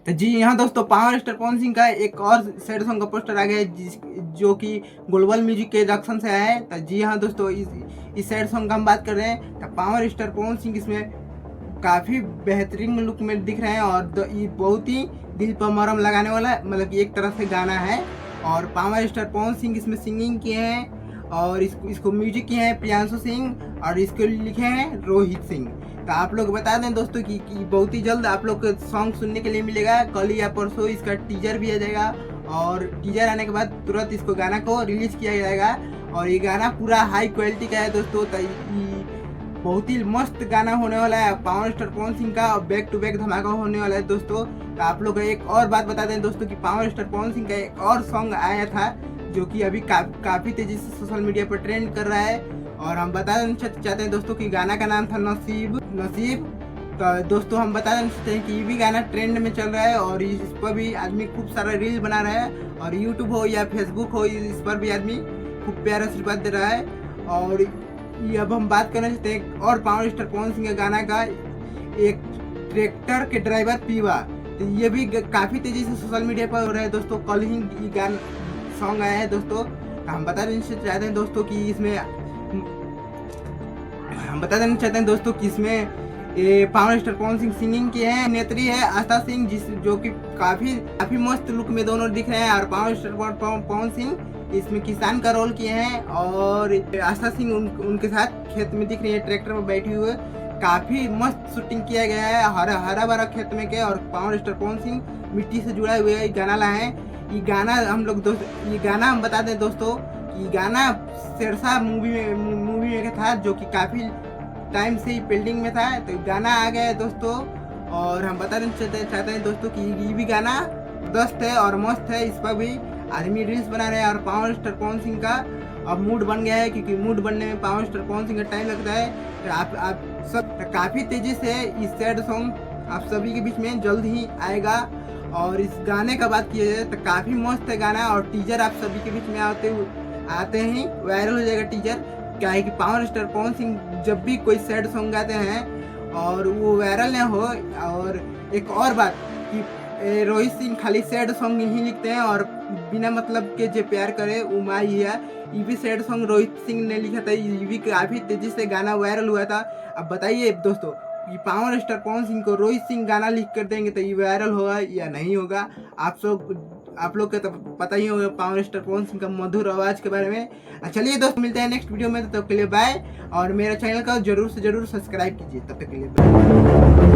तो जी यहाँ दोस्तों पावर स्टार पवन सिंह का एक और सैड सॉन्ग का पोस्टर आ गया है जो कि ग्लोबल म्यूजिक के जंक्शन से आया है। तो जी हाँ दोस्तों इस सैड सॉन्ग का हम बात कर रहे हैं। तो पावर स्टार पवन सिंह इसमें काफ़ी बेहतरीन लुक में दिख रहे हैं और ये बहुत ही दिल पर मरहम लगाने वाला मतलब कि एक तरह से गाना है। और पावर स्टार पवन सिंह इसमें सिंगिंग किए हैं और इसको म्यूजिक किए हैं प्रियांशु सिंह और इसको लिखे हैं रोहित सिंह। तो आप लोग बता दें दोस्तों कि बहुत ही जल्द आप लोग को सॉन्ग सुनने के लिए मिलेगा। कल या परसों इसका टीजर भी आ जाएगा और टीजर आने के बाद तुरंत इसको गाना को रिलीज किया जाएगा। और ये गाना पूरा हाई क्वालिटी का है दोस्तों। तो बहुत ही मस्त गाना होने वाला है पावर स्टार पवन सिंह का और बैक टू बैक धमाका होने वाला है दोस्तों। तो आप लोग एक और बात बता दें दोस्तों कि पावर स्टार पवन सिंह का एक और सॉन्ग आया था जो कि अभी काफ़ी तेज़ी से सोशल मीडिया पर ट्रेंड कर रहा है। और हम बता देना चाहते हैं दोस्तों कि गाना का नाम था नसीब। तो दोस्तों हम बता देना चाहते हैं कि ये भी गाना ट्रेंड में चल रहा है और इस पर भी आदमी खूब सारा रील बना रहा है और यूट्यूब हो या फेसबुक हो इस पर भी आदमी खूब प्यारा आशीर्वाद दे रहा है। और ये अब हम बात करना चाहते हैं और पावर स्टार पवन सिंह के गाना का एक ट्रैक्टर के ड्राइवर पीवा। तो ये भी काफ़ी तेज़ी से सोशल मीडिया पर हो रहा है दोस्तों। कल ही ये गाना सॉन्ग आया है दोस्तों। हम बता देना चाहते हैं दोस्तों कि इसमें ये power star Pawan Singh singing की है। नेत्री है आस्था सिंह जो कि काफ़ी मस्त लुक में दोनों दिख रहे हैं। और पावर स्टार पवन सिंह इसमें किसान का रोल किए हैं और आस्था सिंह उनके साथ खेत में दिख रही है ट्रैक्टर पर बैठी हुए। काफ़ी मस्त शूटिंग किया गया है हरा भरा खेत में के। और पावर स्टार पवन सिंह मिट्टी से जुड़ा हुए गाना लाए हैं। ये गाना हम बता दें दोस्तों कि गाना शेरशाह मूवी में था जो कि काफ़ी टाइम से ही बिल्डिंग में था। तो गाना आ गया है दोस्तों। और हम बता देना चाहते हैं दोस्तों कि ये भी गाना दस्त है और मस्त है। इस पर भी आदमी रील्स बना रहे हैं। और पावर स्टार पवन सिंह का अब मूड बन गया है क्योंकि मूड बनने में पावर स्टार पवन सिंह का टाइम लगता है। तो आप सब काफ़ी तेज़ी से इस सैड सॉन्ग आप सभी के बीच में जल्द ही आएगा। और इस गाने का बात किया जाए तो काफ़ी मस्त है गाना और टीजर आप सभी के बीच में आते ही वायरल हो जाएगा टीजर। क्या है कि पावर स्टार पवन सिंह जब भी कोई सैड सॉन्ग गाते हैं और वो वायरल न हो। और एक और बात कि रोहित सिंह खाली सैड सॉन्ग ही लिखते हैं और बिना मतलब के जो प्यार करे वो माई है। ये भी सैड सॉन्ग रोहित सिंह ने लिखा था। ये भी काफ़ी तेज़ी से गाना वायरल हुआ था। अब बताइए दोस्तों कि पावर स्टार पवन सिंह को रोहित सिंह गाना लिख कर देंगे तो ये वायरल होगा या नहीं होगा। आप लोग को तो पता ही होगा पावर स्टार पवन सिंह का मधुर आवाज़ के बारे में। चलिए दोस्तों मिलते हैं नेक्स्ट वीडियो में। तब तक के लिए बाय और मेरा चैनल का जरूर से जरूर सब्सक्राइब कीजिए। तब तक के लिए बाय।